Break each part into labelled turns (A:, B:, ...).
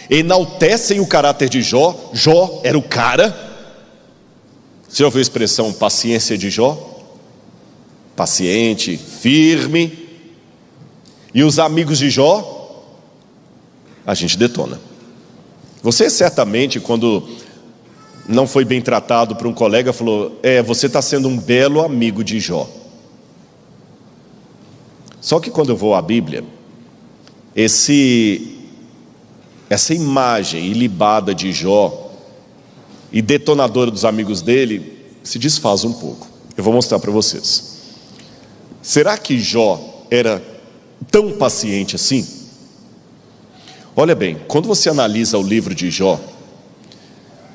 A: enaltecem o caráter de Jó. Jó era o cara. Você já ouviu a expressão paciência de Jó? Paciente, firme. E os amigos de Jó, a gente detona. Você certamente, quando não foi bem tratado por um colega, falou: você está sendo um belo amigo de Jó. Só que quando eu vou à Bíblia, essa imagem ilibada de Jó e detonadora dos amigos dele se desfaz um pouco. Eu vou mostrar para vocês. Será que Jó era tão paciente assim? Olha bem, quando você analisa o livro de Jó,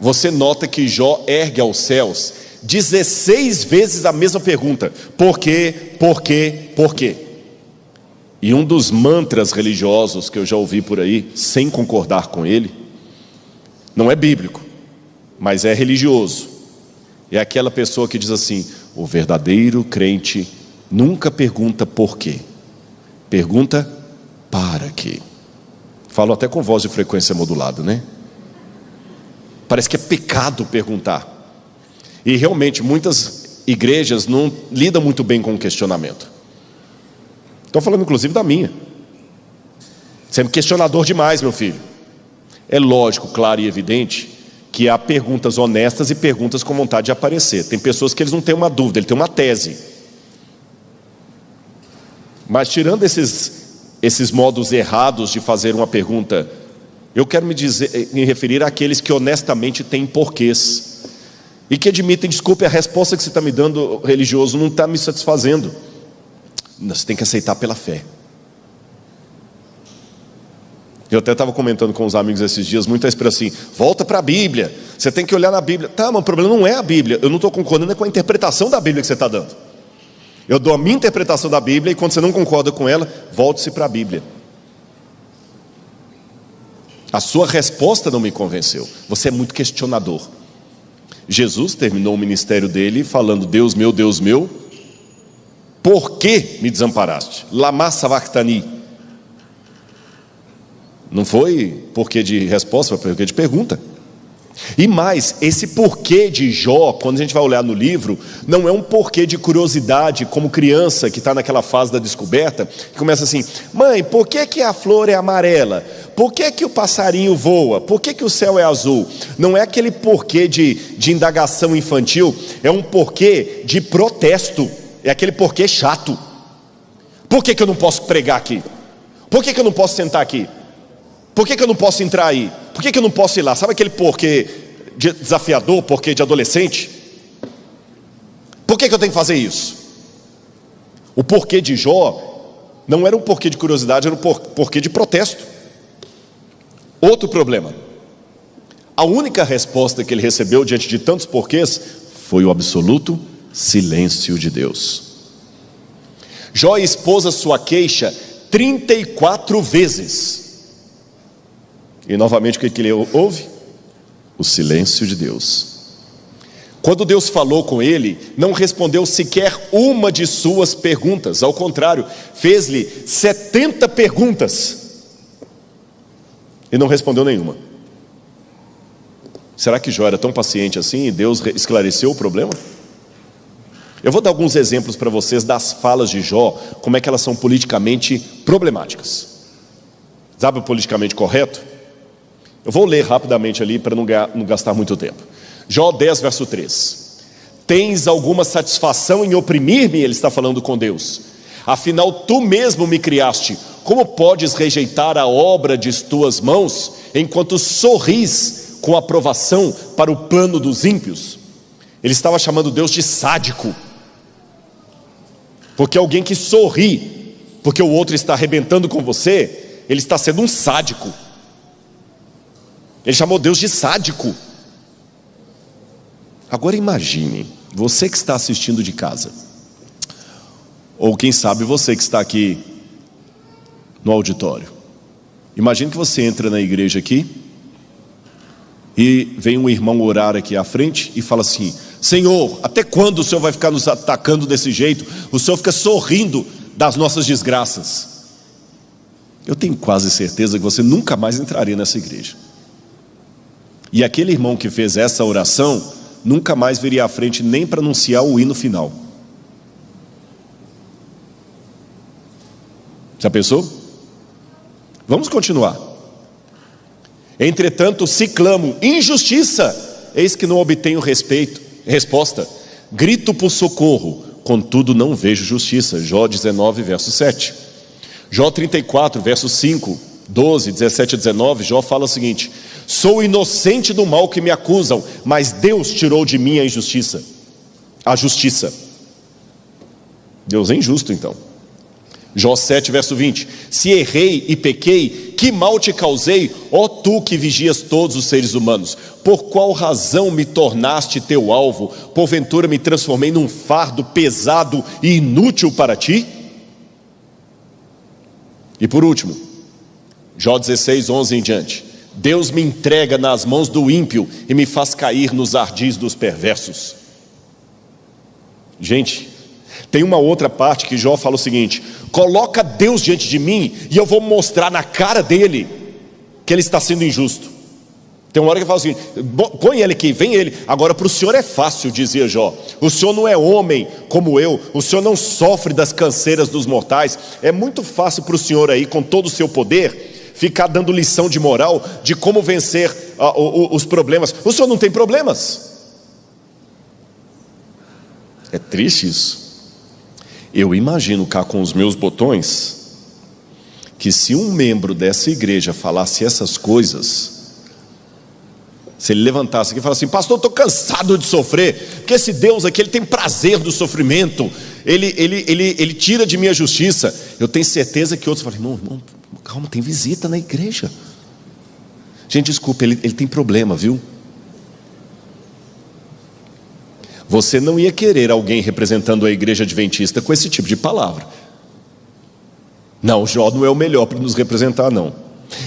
A: você nota que Jó ergue aos céus 16 vezes a mesma pergunta: por quê, por quê, por quê? E um dos mantras religiosos que eu já ouvi por aí, sem concordar com ele, não é bíblico, mas é religioso. É aquela pessoa que diz assim: o verdadeiro crente nunca pergunta por quê, pergunta para quê. Falo até com voz de frequência modulada, né? Parece que é pecado perguntar. E realmente muitas igrejas não lidam muito bem com o questionamento. Estou falando inclusive da minha. Você é um questionador demais, meu filho. É lógico, claro e evidente que há perguntas honestas e perguntas com vontade de aparecer. Tem pessoas que eles não têm uma dúvida, ele tem uma tese. Mas tirando esses modos errados de fazer uma pergunta, eu quero me referir àqueles que honestamente têm porquês e que admitem: desculpe, a resposta que você está me dando, religioso, não está me satisfazendo. Você tem que aceitar pela fé. Eu até estava comentando com os amigos esses dias, muita expressão assim: volta para a Bíblia, você tem que olhar na Bíblia. Tá, mas o problema não é a Bíblia, eu não estou concordando com a interpretação da Bíblia que você está dando. Eu dou a minha interpretação da Bíblia, e quando você não concorda com ela, volte-se para a Bíblia. A sua resposta não me convenceu, você é muito questionador. Jesus terminou o ministério dele falando: Deus meu, por que me desamparaste? Lama sabachthani. Não foi porquê de resposta, foi porquê de pergunta. E mais, esse porquê de Jó, quando a gente vai olhar no livro, não é um porquê de curiosidade, como criança que está naquela fase da descoberta, que começa assim: mãe, por que a flor é amarela? Por que o passarinho voa? Por que o céu é azul? Não é aquele porquê de indagação infantil, é um porquê de protesto, é aquele porquê chato. Por que eu não posso pregar aqui? Por que eu não posso sentar aqui? Por que eu não posso entrar aí? Por que eu não posso ir lá? Sabe aquele porquê desafiador, porquê de adolescente? Por que eu tenho que fazer isso? O porquê de Jó não era um porquê de curiosidade, era um porquê de protesto. Outro problema: a única resposta que ele recebeu diante de tantos porquês foi o absoluto silêncio de Deus. Jó expôs a sua queixa 34 vezes. E novamente o que ele ouve? O silêncio de Deus. Quando Deus falou com ele, não respondeu sequer uma de suas perguntas. Ao contrário, fez-lhe 70 perguntas e não respondeu nenhuma. Será que Jó era tão paciente assim e Deus esclareceu o problema? Eu vou dar alguns exemplos para vocês das falas de Jó, como é que elas são politicamente problemáticas. Sabe o politicamente correto? Eu vou ler rapidamente ali para não gastar muito tempo. Jó 10, verso 3. Tens alguma satisfação em oprimir-me? Ele está falando com Deus. Afinal, tu mesmo me criaste. Como podes rejeitar a obra de tuas mãos, enquanto sorris com aprovação para o plano dos ímpios? Ele estava chamando Deus de sádico, porque alguém que sorri porque o outro está arrebentando com você, ele está sendo um sádico. Ele chamou Deus de sádico. Agora imagine, você que está assistindo de casa, ou quem sabe você que está aqui no auditório. Imagine que você entra na igreja aqui e vem um irmão orar aqui à frente e fala assim: Senhor, até quando o Senhor vai ficar nos atacando desse jeito? O Senhor fica sorrindo das nossas desgraças. eu tenho quase certeza que você nunca mais entraria nessa igreja. E aquele irmão que fez essa oração nunca mais viria à frente nem para anunciar o hino final. Já pensou? Vamos continuar. Entretanto, se clamo injustiça, eis que não obtenho resposta. Grito por socorro, contudo não vejo justiça. Jó 19, verso 7. Jó 34, versos 5, 12, 17 a 19, Jó fala o seguinte: sou inocente do mal que me acusam, mas Deus tirou de mim a injustiça. A justiça. Deus é injusto então. Jó 7, verso 20: se errei e pequei, que mal te causei, ó tu que vigias todos os seres humanos? Por qual razão me tornaste teu alvo? Porventura me transformei num fardo pesado e inútil para ti? E por último, Jó 16, 11 em diante: Deus me entrega nas mãos do ímpio e me faz cair nos ardis dos perversos. Gente, tem uma outra parte que Jó fala o seguinte: coloca Deus diante de mim e eu vou mostrar na cara dele que ele está sendo injusto. Tem uma hora que ele fala o seguinte: põe ele aqui, vem ele. Agora para o senhor é fácil, dizia Jó, o senhor não é homem como eu, o senhor não sofre das canseiras dos mortais. É muito fácil para o senhor aí, com todo o seu poder, ficar dando lição de moral, de como vencer os problemas. O senhor não tem problemas. É triste isso. Eu imagino cá com os meus botões, que se um membro dessa igreja falasse essas coisas, se ele levantasse aqui e falasse assim: pastor, eu estou cansado de sofrer, porque esse Deus aqui, ele tem prazer do sofrimento, ele tira de mim a justiça. Eu tenho certeza que outros falam: irmão, calma, tem visita na igreja. Gente, desculpa, ele tem problema, viu? Você não ia querer alguém representando a igreja adventista com esse tipo de palavra. Não, Jó não é o melhor para nos representar, não.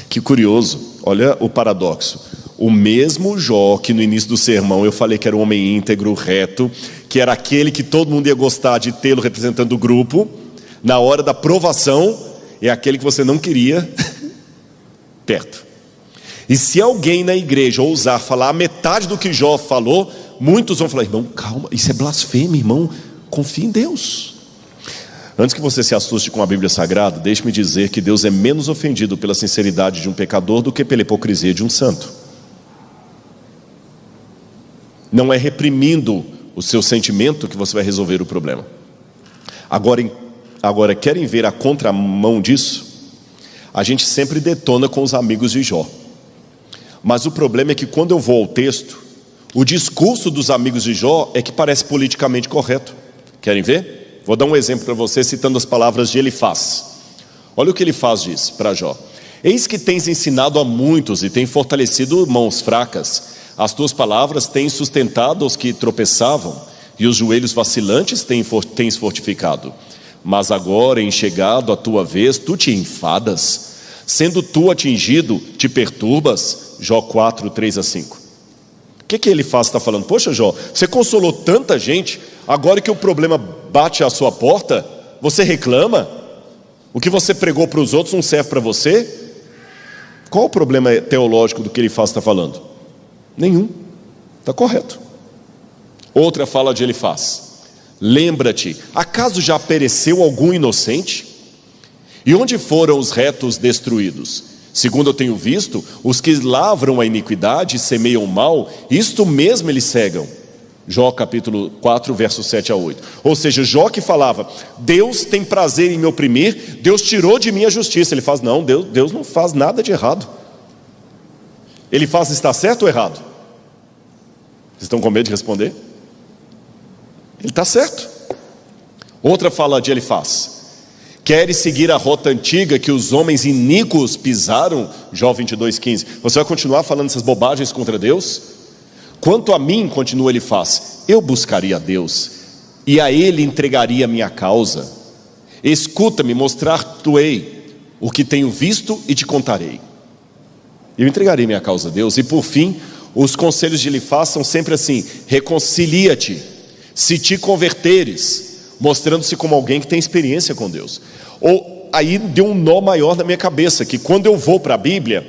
A: Que curioso, olha o paradoxo. O mesmo Jó que no início do sermão eu falei que era um homem íntegro, reto, que era aquele que todo mundo ia gostar de tê-lo representando o grupo, na hora da provação, é aquele que você não queria perto. E se alguém na igreja ousar falar a metade do que Jó falou, muitos vão falar: irmão, calma, isso é blasfêmia, irmão, confie em Deus. Antes que você se assuste com a Bíblia Sagrada, deixe-me dizer que Deus é menos ofendido pela sinceridade de um pecador do que pela hipocrisia de um santo. Não é reprimindo o seu sentimento que você vai resolver o problema. Agora querem ver a contramão disso? A gente sempre detona com os amigos de Jó. Mas o problema é que quando eu vou ao texto, o discurso dos amigos de Jó é que parece politicamente correto. Querem ver? Vou dar um exemplo para você citando as palavras de Elifaz. Olha o que Elifaz diz para Jó: eis que tens ensinado a muitos e tens fortalecido mãos fracas. As tuas palavras têm sustentado os que tropeçavam, e os joelhos vacilantes tens fortificado. Mas agora, em chegado a tua vez, tu te enfadas. Sendo tu atingido, te perturbas. Jó 4, 3 a 5. O que Elifaz está falando? Poxa, Jó, você consolou tanta gente, agora que o problema bate à sua porta, você reclama? O que você pregou para os outros não serve para você? Qual o problema teológico do que Elifaz está falando? Nenhum, está correto. Outra fala de Elifaz: lembra-te, acaso já pereceu algum inocente? E onde foram os retos destruídos? Segundo eu tenho visto, os que lavram a iniquidade e semeiam o mal, isto mesmo eles cegam. Jó capítulo 4, versos 7 a 8. Ou seja, Jó que falava: Deus tem prazer em me oprimir, Deus tirou de mim a justiça. Ele faz: não, Deus não faz nada de errado. Ele faz está certo ou errado? Vocês estão com medo de responder? Ele está certo. Outra fala de Elifaz: queres seguir a rota antiga que os homens iníquos pisaram? Jó 22:15. Você vai continuar falando essas bobagens contra Deus? Quanto a mim, continua Elifaz, eu buscaria a Deus, e a Ele entregaria a minha causa. Escuta-me, mostrar-te-ei o que tenho visto e te contarei. Eu entregarei minha causa a Deus. E por fim, os conselhos de Elifaz são sempre assim: reconcilia-te, se te converteres, mostrando-se como alguém que tem experiência com Deus. Ou aí deu um nó maior na minha cabeça, que quando eu vou para a Bíblia,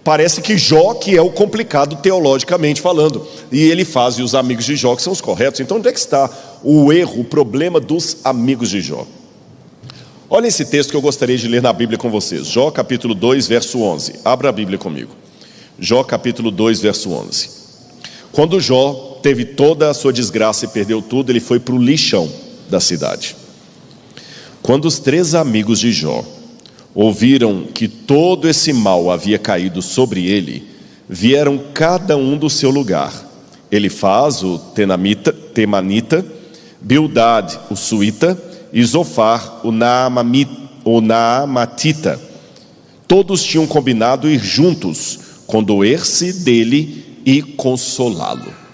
A: parece que Jó que é o complicado teologicamente falando, e ele faz, e os amigos de Jó que são os corretos. Então onde é que está o erro, o problema dos amigos de Jó? Olha esse texto que eu gostaria de ler na Bíblia com vocês, Jó capítulo 2, verso 11, abra a Bíblia comigo, Jó capítulo 2, verso 11. Quando Jó teve toda a sua desgraça e perdeu tudo, ele foi para o lixão da cidade. Quando os 3 amigos de Jó ouviram que todo esse mal havia caído sobre ele, vieram cada um do seu lugar. Elifaz, o temanita, Bildade, o suíta, e Zofar, o naamatita. Todos tinham combinado ir juntos, condoer-se dele e consolá-lo.